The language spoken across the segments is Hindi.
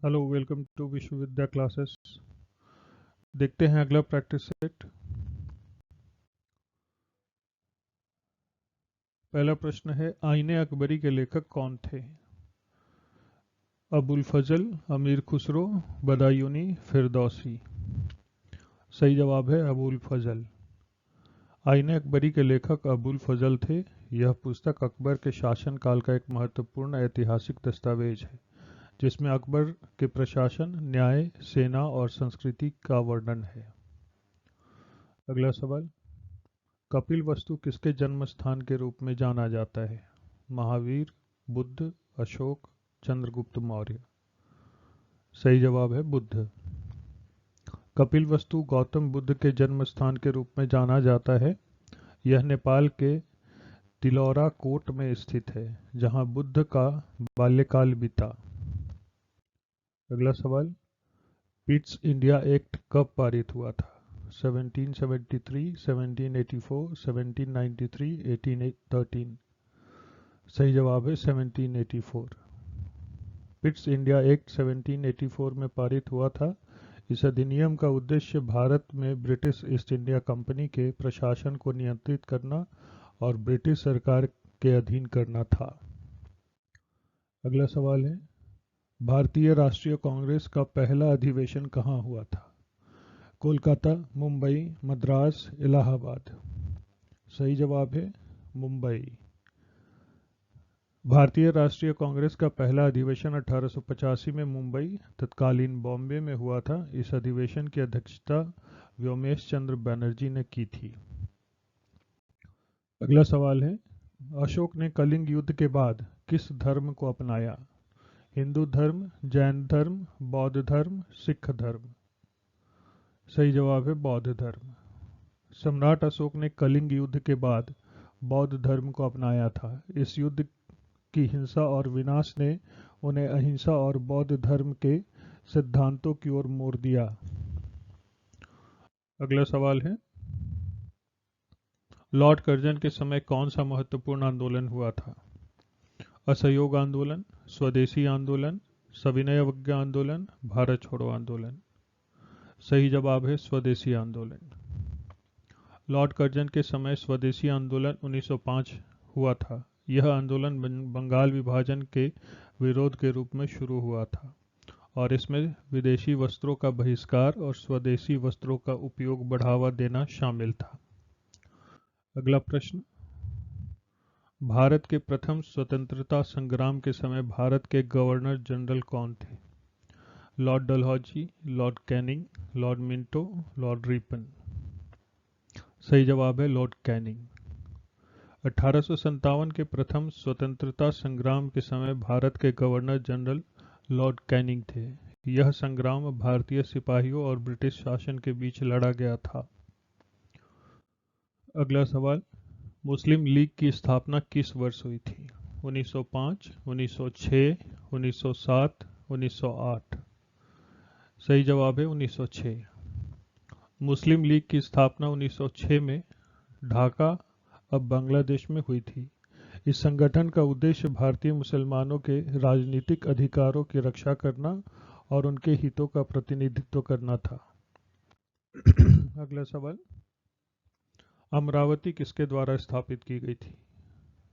Hello, welcome to Vishwavidya classes. देखते हैं अगला प्रैक्टिस सेट। पहला प्रश्न है, आईने अकबरी के लेखक कौन थे? अबुल फजल, अमीर खुसरो, बदायूनी, फिरदौसी। सही जवाब है अबुल फजल। आईने अकबरी के लेखक अबुल फजल थे। यह पुस्तक अकबर के शासनकाल का एक महत्वपूर्ण ऐतिहासिक दस्तावेज है जिसमें अकबर के प्रशासन, न्याय, सेना और संस्कृति का वर्णन है। अगला सवाल, कपिल वस्तु किसके जन्म स्थान के रूप में जाना जाता है? महावीर, बुद्ध, अशोक, चंद्रगुप्त मौर्य। सही जवाब है बुद्ध। कपिल वस्तु गौतम बुद्ध के जन्म स्थान के रूप में जाना जाता है। यह नेपाल के तिलौरा कोट में स्थित है जहां बुद्ध का बाल्यकाल बीता। अगला सवाल, पिट्स इंडिया एक्ट कब पारित हुआ था? 1773, 1784, 1793, 1813। सही जवाब है 1784। पिट्स इंडिया एक्ट 1784 में पारित हुआ था। इस अधिनियम का उद्देश्य भारत में ब्रिटिश ईस्ट इंडिया कंपनी के प्रशासन को नियंत्रित करना और ब्रिटिश सरकार के अधीन करना था। अगला सवाल है, भारतीय राष्ट्रीय कांग्रेस का पहला अधिवेशन कहाँ हुआ था? कोलकाता, मुंबई, मद्रास, इलाहाबाद। सही जवाब है मुंबई। भारतीय राष्ट्रीय कांग्रेस का पहला अधिवेशन 1885 में मुंबई, तत्कालीन बॉम्बे में हुआ था। इस अधिवेशन की अध्यक्षता व्योमेश चंद्र बनर्जी ने की थी। अगला सवाल है, अशोक ने कलिंग युद्ध के बाद किस धर्म को अपनाया? हिंदू धर्म, जैन धर्म, बौद्ध धर्म, सिख धर्म। सही जवाब है बौद्ध धर्म। सम्राट अशोक ने कलिंग युद्ध के बाद बौद्ध धर्म को अपनाया था। इस युद्ध की हिंसा और विनाश ने उन्हें अहिंसा और बौद्ध धर्म के सिद्धांतों की ओर मोड़ दिया। अगला सवाल है, लॉर्ड कर्जन के समय कौन सा महत्वपूर्ण आंदोलन हुआ था? असहयोग आंदोलन, स्वदेशी आंदोलन, सविनय अवज्ञा आंदोलन, भारत छोड़ो आंदोलन। सही जवाब है स्वदेशी आंदोलन। लॉर्ड कर्जन के समय स्वदेशी आंदोलन 1905 हुआ था। यह आंदोलन बंगाल विभाजन के विरोध के रूप में शुरू हुआ था और इसमें विदेशी वस्त्रों का बहिष्कार और स्वदेशी वस्त्रों का उपयोग बढ़ावा देना शामिल था। अगला प्रश्न, भारत के प्रथम स्वतंत्रता संग्राम के समय भारत के गवर्नर जनरल कौन थे? Lord Dalhousie, Lord Canning, Lord Minto, Lord Ripon. सही जवाब है लॉर्ड कैनिंग। 1857 के प्रथम स्वतंत्रता संग्राम के समय भारत के गवर्नर जनरल लॉर्ड कैनिंग थे। यह संग्राम भारतीय सिपाहियों और ब्रिटिश शासन के बीच लड़ा गया था। अगला सवाल, मुस्लिम लीग की स्थापना किस वर्ष हुई थी? 1905, 1906, 1907, 1908। सही जवाब है 1906। मुस्लिम लीग की स्थापना 1906 में ढाका, अब बांग्लादेश में हुई थी। इस संगठन का उद्देश्य भारतीय मुसलमानों के राजनीतिक अधिकारों की रक्षा करना और उनके हितों का प्रतिनिधित्व करना था। अगला सवाल, अमरावती किसके द्वारा स्थापित की गई थी?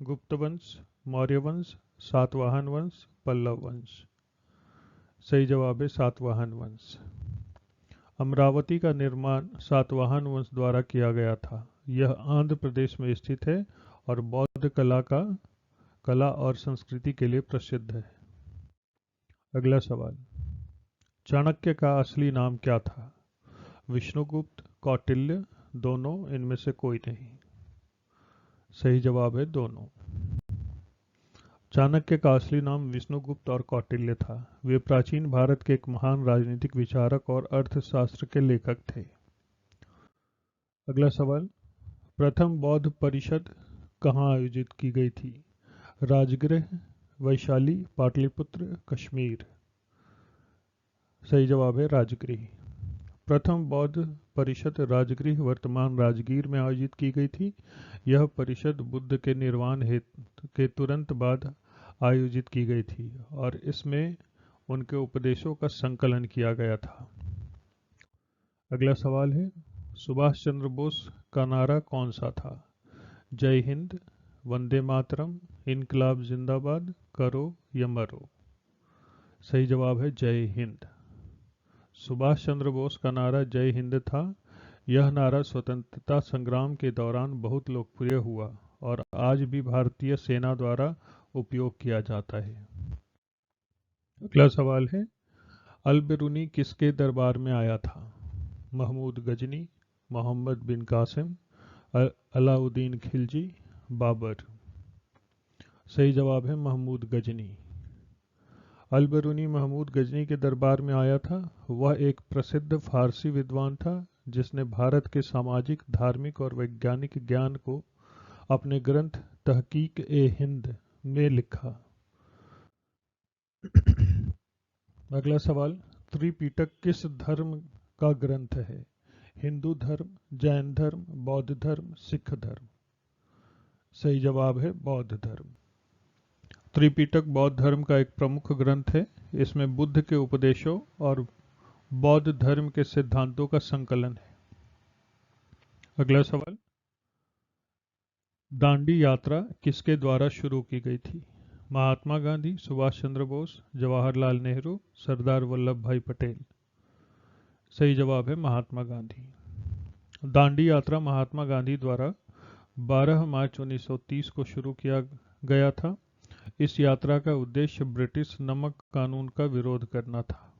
गुप्त वंश, मौर्य वंश, सातवाहन वंश, पल्लव वंश। सही जवाब है सातवाहन वंश। अमरावती का निर्माण सातवाहन वंश द्वारा किया गया था। यह आंध्र प्रदेश में स्थित है और बौद्ध कला और संस्कृति के लिए प्रसिद्ध है। अगला सवाल, चाणक्य का असली नाम क्या था? विष्णुगुप्त, कौटिल्य, दोनों, इनमें से कोई नहीं। सही जवाब है दोनों। चाणक्य का असली नाम विष्णुगुप्त और कौटिल्य था। वे प्राचीन भारत के एक महान राजनीतिक विचारक और अर्थशास्त्र के लेखक थे। अगला सवाल, प्रथम बौद्ध परिषद कहाँ आयोजित की गई थी? राजगृह, वैशाली, पाटलिपुत्र, कश्मीर। सही जवाब है राजगृह। प्रथम बौद्ध परिषद राजगृह वर्तमान राजगीर में आयोजित की गई थी। यह परिषद बुद्ध के निर्वाण के तुरंत बाद आयोजित की गई थी और इसमें उनके उपदेशों का संकलन किया गया था। अगला सवाल है, सुभाष चंद्र बोस का नारा कौन सा था? जय हिंद, वंदे मातरम, इनकलाब जिंदाबाद, करो या मरो। सही जवाब है जय हिंद। सुभाष चंद्र बोस का नारा जय हिंद था। यह नारा स्वतंत्रता संग्राम के दौरान बहुत लोकप्रिय हुआ और आज भी भारतीय सेना द्वारा उपयोग किया जाता है। अगला सवाल है, अल बिरूनी किसके दरबार में आया था? महमूद गजनी, मोहम्मद बिन कासिम, अलाउद्दीन खिलजी, बाबर। सही जवाब है महमूद गजनी। अल बिरूनी महमूद गजनी के दरबार में आया था। वह एक प्रसिद्ध फारसी विद्वान था जिसने भारत के सामाजिक, धार्मिक और वैज्ञानिक ज्ञान को अपने ग्रंथ तहकीक-ए-हिंद में लिखा। अगला सवाल, त्रिपिटक किस धर्म का ग्रंथ है? हिंदू धर्म, जैन धर्म, बौद्ध धर्म, सिख धर्म। सही जवाब है बौद्ध धर्म। त्रिपिटक बौद्ध धर्म का एक प्रमुख ग्रंथ है। इसमें बुद्ध के उपदेशों और बौद्ध धर्म के सिद्धांतों का संकलन है। अगला सवाल, दांडी यात्रा किसके द्वारा शुरू की गई थी? महात्मा गांधी, सुभाष चंद्र बोस, जवाहरलाल नेहरू, सरदार वल्लभ भाई पटेल। सही जवाब है महात्मा गांधी। दांडी यात्रा महात्मा गांधी द्वारा 12 मार्च 1930 को शुरू किया गया था। इस यात्रा का उद्देश्य ब्रिटिश नमक कानून का विरोध करना था।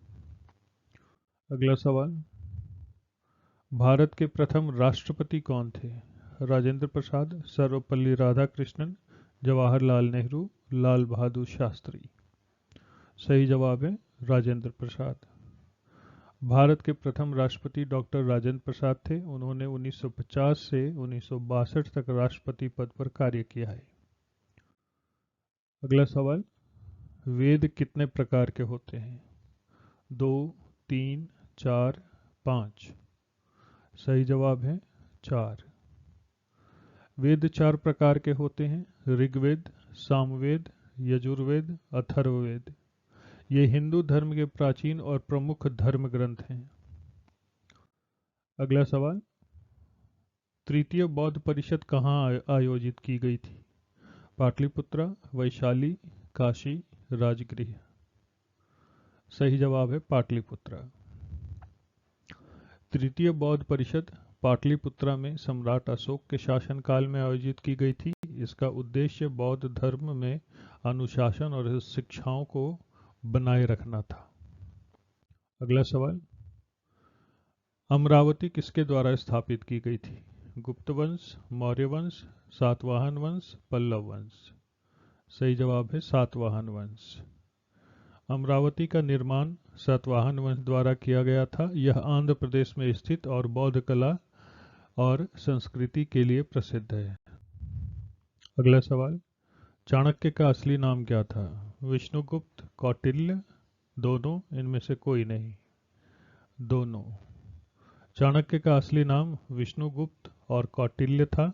अगला सवाल, भारत के प्रथम राष्ट्रपति कौन थे? राजेंद्र प्रसाद, सर्वपल्ली राधाकृष्णन, जवाहरलाल नेहरू, लाल बहादुर शास्त्री। सही जवाब है राजेंद्र प्रसाद। भारत के प्रथम राष्ट्रपति डॉक्टर राजेंद्र प्रसाद थे। उन्होंने 1950 से 1962 तक राष्ट्रपति पद पर कार्य किया है। अगला सवाल, वेद कितने प्रकार के होते हैं? 2, 3, 4, 5। सही जवाब है 4। वेद 4 प्रकार के होते हैं, ऋग्वेद, सामवेद, यजुर्वेद, अथर्ववेद। ये हिंदू धर्म के प्राचीन और प्रमुख धर्म ग्रंथ हैं। अगला सवाल, तृतीय बौद्ध परिषद कहाँ आयोजित की गई थी? पाटलिपुत्र, वैशाली, काशी, राजगृह। सही जवाब है पाटलिपुत्र। तृतीय बौद्ध परिषद पाटलिपुत्रा में सम्राट अशोक के शासनकाल में आयोजित की गई थी। इसका उद्देश्य बौद्ध धर्म में अनुशासन और शिक्षाओं को बनाए रखना था। अगला सवाल, अमरावती किसके द्वारा स्थापित की गई थी? गुप्त वंश, मौर्य वंश, सातवाहन वंश, पल्लव वंश। सही जवाब है सातवाहन वंश। अमरावती का निर्माण सातवाहन वंश द्वारा किया गया था। यह आंध्र प्रदेश में स्थित और बौद्ध कला और संस्कृति के लिए प्रसिद्ध है। अगला सवाल, चाणक्य का असली नाम क्या था? विष्णुगुप्त, कौटिल्य, दोनों, इनमें से कोई नहीं। दोनों। चाणक्य का असली नाम विष्णुगुप्त और कौटिल्य था।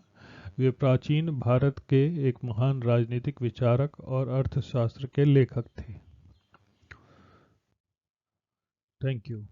वे प्राचीन भारत के एक महान राजनीतिक विचारक और अर्थशास्त्र के लेखक थे। Thank you.